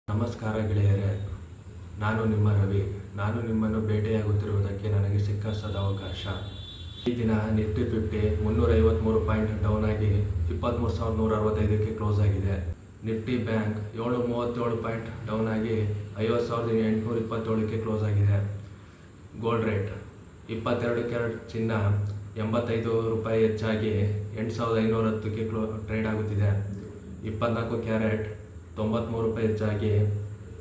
ನಮಸ್ಕಾರ ಗೆಳೆಯರೇ, ನಾನು ನಿಮ್ಮ ರವಿ. ನಾನು ನಿಮ್ಮನ್ನು ಭೇಟಿಯಾಗುತ್ತಿರುವುದಕ್ಕೆ ನನಗೆ ಸಿಕ್ಕ ಸದಾವಕಾಶ. ಈ ದಿನ ನಿಫ್ಟಿ 353 ಪಾಯಿಂಟ್ ಡೌನ್ ಆಗಿ 23,165ಕ್ಕೆ ಕ್ಲೋಸ್ ಆಗಿದೆ. ನಿಫ್ಟಿ ಬ್ಯಾಂಕ್ 737 ಪಾಯಿಂಟ್ ಡೌನ್ ಆಗಿ 50,827ಕ್ಕೆ ಕ್ಲೋಸ್ ಆಗಿದೆ. ಗೋಲ್ಡ್ ರೇಟ್ 22 ಕ್ಯಾರೆಟ್ ಚಿನ್ನ 85 ರೂಪಾಯಿ ಹೆಚ್ಚಾಗಿ 8,510ಕ್ಕೆ ಟ್ರೇಡ್ ಆಗುತ್ತಿದೆ. 24 ಕ್ಯಾರೆಟ್ 93 ರೂಪಾಯಿ ಹೆಚ್ಚಾಗಿ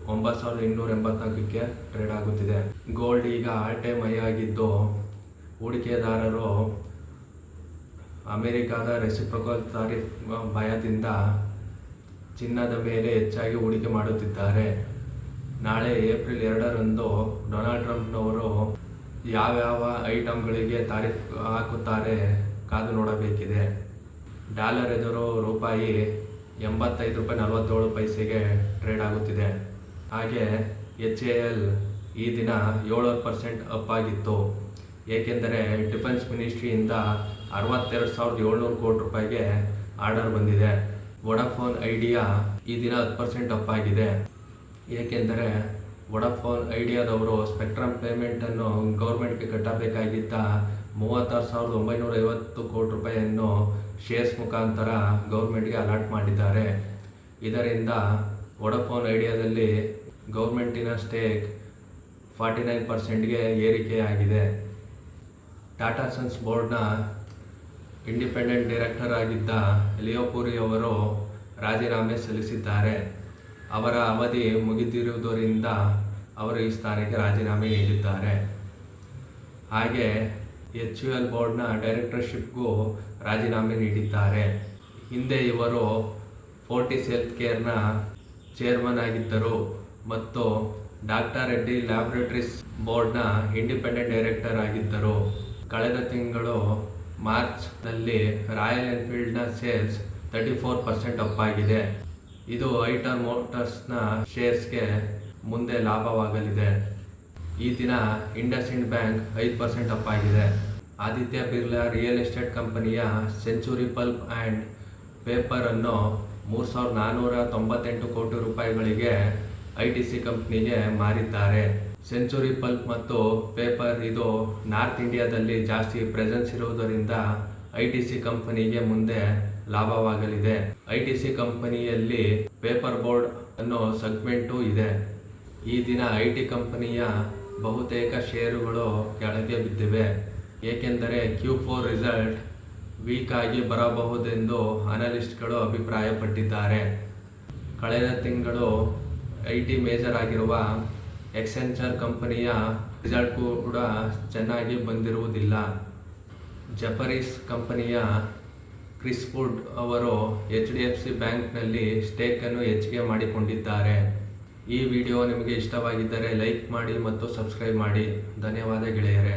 9,284ಕ್ಕೆ ಟ್ರೇಡ್ ಆಗುತ್ತಿದೆ. ಗೋಲ್ಡ್ ಈಗ ಆಲ್ ಟೈಮ್ ಹೈ ಆಗಿದ್ದು, ಹೂಡಿಕೆದಾರರು ಅಮೆರಿಕದ ರೆಸಿಪ್ರೊಕಲ್ ತಾರಿಫ್ ಭಯದಿಂದ ಚಿನ್ನದ ಮೇಲೆ ಹೆಚ್ಚಾಗಿ ಹೂಡಿಕೆ ಮಾಡುತ್ತಿದ್ದಾರೆ. ನಾಳೆ ಏಪ್ರಿಲ್ 2ರಂದು ಡೊನಾಲ್ಡ್ ಟ್ರಂಪ್ನವರು ಯಾವ್ಯಾವ ಐಟಂಗಳಿಗೆ ತಾರಿಫ್ ಹಾಕುತ್ತಾರೆ ಕಾದು ನೋಡಬೇಕಿದೆ. ಡಾಲರ್ ಎದುರು ರೂಪಾಯಿ 85 ರೂಪಾಯಿ 47 ಪೈಸೆಗೆ ಟ್ರೇಡ್ ಆಗುತ್ತಿದೆ. ಹಾಗೆ HAL ಈ ದಿನ 7% ಅಪ್ ಆಗಿತ್ತು, ಏಕೆಂದರೆ ಡಿಫೆನ್ಸ್ ಮಿನಿಸ್ಟ್ರಿಯಿಂದ 62,700 ಕೋಟಿ ರೂಪಾಯಿಗೆ ಆರ್ಡರ್ ಬಂದಿದೆ. ವೊಡಾಫೋನ್ ಐಡಿಯಾ ಈ ದಿನ 10% ಅಪ್ ಆಗಿದೆ, ಏಕೆಂದರೆ ವೊಡಾಫೋನ್ ಐಡಿಯಾದವರು ಸ್ಪೆಕ್ಟ್ರಮ್ ಪೇಮೆಂಟನ್ನು ಗೌರ್ಮೆಂಟ್ಗೆ ಕಟ್ಟಬೇಕಾಗಿದ್ದ 36,950 ಕೋಟಿ ರೂಪಾಯಿಯನ್ನು ಶೇರ್ಸ್ ಮುಖಾಂತರ ಗೌರ್ಮೆಂಟ್ಗೆ ಅಲಾಟ್ ಮಾಡಿದ್ದಾರೆ. ಇದರಿಂದ ವೊಡಾಫೋನ್ ಐಡಿಯಾದಲ್ಲಿ ಗೌರ್ಮೆಂಟಿನ ಸ್ಟೇಕ್ 49%ಗೆ ಏರಿಕೆಯಾಗಿದೆ. ಟಾಟಾ ಸನ್ಸ್ ಬೋರ್ಡ್ನ ಇಂಡಿಪೆಂಡೆಂಟ್ ಡೈರೆಕ್ಟರ್ ಆಗಿದ್ದ ಲಿಯೋಪುರಿ ಅವರು ರಾಜೀನಾಮೆ ಸಲ್ಲಿಸಿದ್ದಾರೆ. ಅವರ ಅವಧಿ ಮುಗಿದಿರುವುದರಿಂದ ಅವರು ಈ ಸ್ಥಾನಕ್ಕೆ ರಾಜೀನಾಮೆ ನೀಡಿದ್ದಾರೆ. ಹಾಗೆ HUL ಬೋರ್ಡ್ನ ಡೈರೆಕ್ಟರ್ಶಿಪ್ಗೂ ರಾಜೀನಾಮೆ ನೀಡಿದ್ದಾರೆ. ಹಿಂದೆ ಇವರು ಫೋರ್ಟಿಸ್ ಹೆಲ್ತ್ ಕೇರ್ನ ಚೇರ್ಮನ್ ಆಗಿದ್ದರು ಮತ್ತು ಡಾಕ್ಟರ್ ರೆಡ್ಡಿ ಲ್ಯಾಬೊರೇಟರೀಸ್ ಬೋರ್ಡ್ನ ಇಂಡಿಪೆಂಡೆಂಟ್ ಡೈರೆಕ್ಟರ್ ಆಗಿದ್ದರು. ಕಳೆದ ತಿಂಗಳು ಮಾರ್ಚ್ನಲ್ಲಿ ರಾಯಲ್ ಎನ್ಫೀಲ್ಡ್ನ ಸೇಲ್ಸ್ 34% ಅಪ್ ಆಗಿದೆ. ಇದು ಐಟರ್ ಮೋಟರ್ಸ್ನ ಶೇರ್ಸ್ಗೆ ಮುಂದೆ ಲಾಭವಾಗಲಿದೆ. ಈ ದಿನ ಇಂಡಸ್ಇಂಡ್ ಬ್ಯಾಂಕ್ 5% ಅಪ್ ಆಗಿದೆ. ಆದಿತ್ಯ ಬಿರ್ಲಾ ರಿಯಲ್ ಎಸ್ಟೇಟ್ ಕಂಪನಿಯ ಸೆಂಚುರಿ ಪಲ್ಪ್ ಆ್ಯಂಡ್ ಪೇಪರ್ ಅನ್ನು 3,498 ಕೋಟಿ ರೂಪಾಯಿಗಳಿಗೆ ITC ಕಂಪನಿಗೆ ಮಾರಿದ್ದಾರೆ. ಸೆಂಚುರಿ ಪಲ್ಪ್ ಮತ್ತು ಪೇಪರ್ ಇದು ನಾರ್ತ್ ಇಂಡಿಯಾದಲ್ಲಿ ಜಾಸ್ತಿ ಪ್ರೆಸೆನ್ಸ್ ಇರುವುದರಿಂದ ITC ಕಂಪನಿಗೆ ಮುಂದೆ ಲಾಭವಾಗಲಿದೆ. ITC ಕಂಪನಿಯಲ್ಲಿ ಪೇಪರ್ ಬೋರ್ಡ್ ಅನ್ನೋ ಸೆಗ್ಮೆಂಟು ಇದೆ. ಈ ದಿನ IT ಕಂಪನಿಯ ಬಹುತೇಕ ಷೇರುಗಳು ಕೆಳಗೆ ಬಿದ್ದಿವೆ, ಏಕೆಂದರೆ Q4 ರಿಸಲ್ಟ್ ವೀಕ್ ಆಗಿ ಬರಬಹುದೆಂದು ಅನಲಿಸ್ಟ್ಗಳು ಅಭಿಪ್ರಾಯಪಟ್ಟಿದ್ದಾರೆ. ಕಳೆದ ತಿಂಗಳು IT ಮೇಜರ್ ಆಗಿರುವ ಎಕ್ಸೆಂಚರ್ ಕಂಪನಿಯ ರಿಸಲ್ಟ್ ಕೂಡ ಚೆನ್ನಾಗಿ ಬಂದಿರುವುದಿಲ್ಲ. ಜೆಫರೀಸ್ ಕಂಪನಿಯ ಕ್ರಿಸ್ ವುಡ್ ಅವರು HDFC ಬ್ಯಾಂಕ್ನಲ್ಲಿ ಸ್ಟೇಕನ್ನು ಹೆಚ್ಚಿಗೆ ಮಾಡಿಕೊಂಡಿದ್ದಾರೆ. ಈ ವಿಡಿಯೋ ನಿಮಗೆ ಇಷ್ಟವಾಗಿದ್ದರೆ ಲೈಕ್ ಮಾಡಿ ಮತ್ತು ಸಬ್ಸ್ಕ್ರೈಬ್ ಮಾಡಿ. ಧನ್ಯವಾದ ಗೆಳೆಯರೇ.